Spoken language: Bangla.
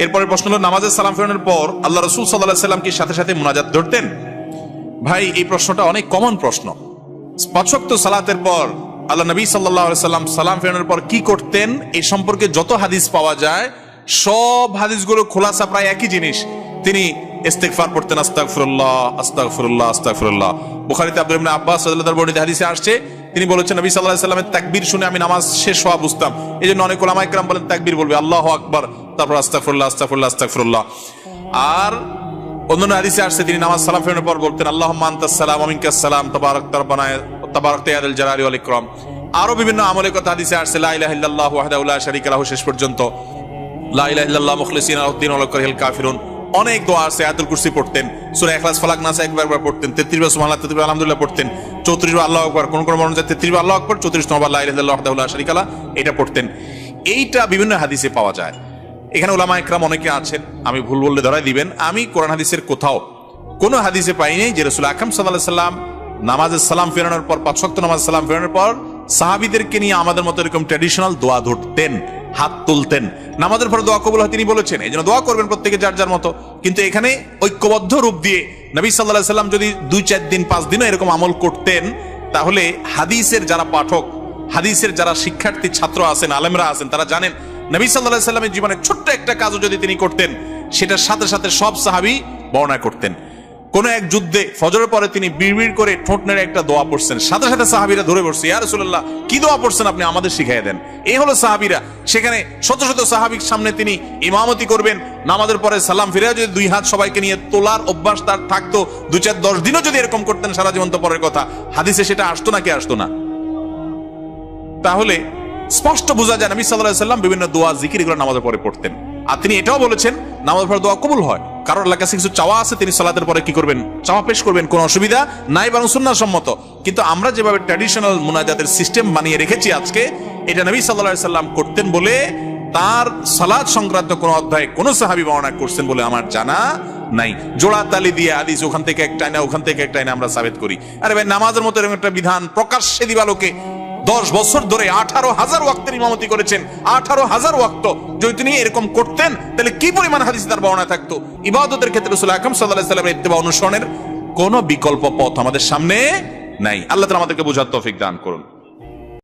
এরপরে প্রশ্ন হলো, নামাজের সালাম ফেরানোর পর আল্লাহ রাসূল সাল্লাল্লাহু আলাইহি ওয়াসাল্লাম কি সাথে সাথে মুনাজাত ধরতেন? ভাই, এই প্রশ্নটা অনেক কমন প্রশ্ন। পাঁচ ওয়াক্ত সালাতের পর আল্লাহ নবী সাল্লাল্লাহু আলাইহি ওয়াসাল্লাম সালাম ফেরানোর পর কি করতেন, এই সম্পর্কে যত হাদিস পাওয়া যায় সব হাদিসগুলো খোলাসা প্রায় একই জিনিস। তিনি ইস্তিগফার পড়তেন, আস্তাগফিরুল্লাহ আস্তাগফিরুল্লাহ আস্তাগফিরুল্লাহ। বুখারীতে আব্দুল্লাহ ইবনে আব্বাস রাদিয়াল্লাহু আনহু বর্ণিত হাদিসে আসছে, তিনি বলেছেন নবী সাল্লাল্লাহু আলাইহি ওয়াসাল্লামের তাকবীর শুনে আমি নামাজ শেষ হওয়া বুঝতাম। এজন্য অনেক উলামা ইকরাম বলেন তাকবীর বলবে আল্লাহু আকবার, তারপর আস্তাগফিরুল্লাহ আস্তাগফিরুল্লাহ আস্তাগফিরুল্লাহ। আর অন্যান্য হাদিসে আসছে তিনি নামাজ সালাম ফেরানোর পর বলতেন আল্লাহুম্মা আনতাস সালাম ওয়া মিনকাস সালাম তাবারাকতা রব্বানা তাবারাকতা ইয়া যাল জালালি ওয়াল ইকরাম। আরো বিভিন্ন আমলের কথা হাদিসে আসছে, লা ইলাহা ইল্লাল্লাহু ওয়াহদাহু লা শারীকা লাহু শেষ পর্যন্ত, লা ইলাহা ইল্লাল্লাহ মুখলিসিনা লাহুদ্দিন ওয়া লাউ কারিহাল কাফিরুন। অনেক দোয়া আছে। আয়াতুল কুরসি পড়তেন, সূরা ইখলাস ফালাক নাস একবার পড়তেন, 33 বার সুবহানাল্লাহ 33 বার আলহামদুলিল্লাহ পড়তেন, 34 বার আল্লাহু আকবার, কোন মনে যায় 33 বার আল্লাহু আকবার, 34 বার লা ইলাহা ইল্লাল্লাহু ওয়াহদাহু লা শারীকা লাহু, এটা পড়তেন। এইটা বিভিন্ন হাদিসে পাওয়া যায়। এখানে উলামা ইকরাম অনেকে আছেন, আমি ভুল বললে ধরাই দিবেন, আমি কোরআন হাদিসের কোথাও কোন হাদিসে পাই নাই যে রাসূল আকরাম সাল্লাল্লাহু আলাইহি ওয়াসাল্লাম নামাজের সালাম ফেরানোর পর, পাঁচ ওয়াক্ত নামাজ সালাম ফেরানোর পর সাহাবীদেরকে নিয়ে আমাদের মতো এরকম ট্র্যাডিশনাল দোয়া ধরতেন, হাত তুলতেন। নামাজের পর দোয়া কবুল হয় তিনি বলেছেন, এই জন্য দোয়া করবেন প্রত্যেকে যার যার মতো। কিন্তু এখানে ঐক্যবদ্ধ রূপ দিয়ে নবী সাল্লাল্লাহু আলাইহি ওয়াসাল্লাম যদি 2-4 দিন 5 দিনও এরকম আমল করতেন, তাহলে হাদিসের যারা পাঠক, হাদিসের যারা শিক্ষার্থী ছাত্র আছেন, আলেমরা আছেন, তারা জানেন নবী সাল্লাল্লাহু আলাইহি ওয়াসাল্লামের জীবনে ছোট্ট একটা কাজও যদি তিনি করতেন, সেটার সাথে সাথে সব সাহাবী বর্ণনা করতেন। কোন এক যুদ্ধে ফজরের পরে তিনি বিড়বিড় করে ঠোঁট নেড়ে একটা দোয়া পড়ছেন, সাথে সাথে সাহাবীরা ধরে বসছে, ইয়া রাসূলুল্লাহ কি দোয়া পড়ছেন আপনি, আমাদের শিখিয়ে দেন। এই হলো সাহাবীরা। সেখানে শত শত সাহাবীর সামনে তিনি ইমামতি করবেন, নামাজের পরে সালাম ফিরে যদি 2 হাত সবাইকে নিয়ে তোলার অভ্যাস তার থাকতো, 2-4-10 দিনও যদি এরকম করতেন সারা জীবন, তো পরের কথা। হাদিসে সেটা আসতো নাকি আসতো না? তাহলে স্পষ্ট বোঝা যায় নবী সাল্লাল্লাহু আলাইহি ওয়াসাল্লাম বিভিন্ন দোয়া জিকির এগুলো নামাজের পরে পড়তেন। আর তিনি এটাও বলেছেন নামাজের পরে দোয়া কবুল হয়। কারণ আল্লাহর কাছে কিছু চাওয়া আছে, তিনি সালাতের পরে কি করবেন, চাওয়া পেশ করবেন, কোনো অসুবিধা নাই, বরং সুন্নাহ সম্মত। কিন্তু আমরা যেভাবে ট্র্যাডিশনাল মুনাজাতের সিস্টেম বানিয়ে রেখেছি আজকে, এটা নবী সাল্লাল্লাহু আলাইহি ওয়াসাল্লাম করতেন বলে তার সালাত সংক্রান্ত কোন অধ্যায়ে কোন সাহাবী বর্ণনা করছেন বলে আমার জানা নাই। জোড়া তালি দিয়ে হাদিস ওখান থেকে একটা না ওখান থেকে একটা না আমরা সাবিত করি। আরে ভাই, নামাজের মতো এরকম একটা বিধান প্রকাশ্যে দিবালোকে 10 বছর ধরে 18,000 ওয়াক্তের ইমামতি করেছেন, 18,000 ওয়াক্ত যদি তিনি এরকম করতেন, তাহলে কি পরিমাণ হাদিস তার বর্ণনা থাকতো। ইবাদতের ক্ষেত্রে রাসূল আকরাম সাল্লাল্লাহু আলাইহি ওয়াসাল্লামের ইত্তেবা অনুসরণের কোনো বিকল্প পথ আমাদের সামনে নাই। আল্লাহ তাআলা আমাদেরকে বোঝার তৌফিক দান করুন।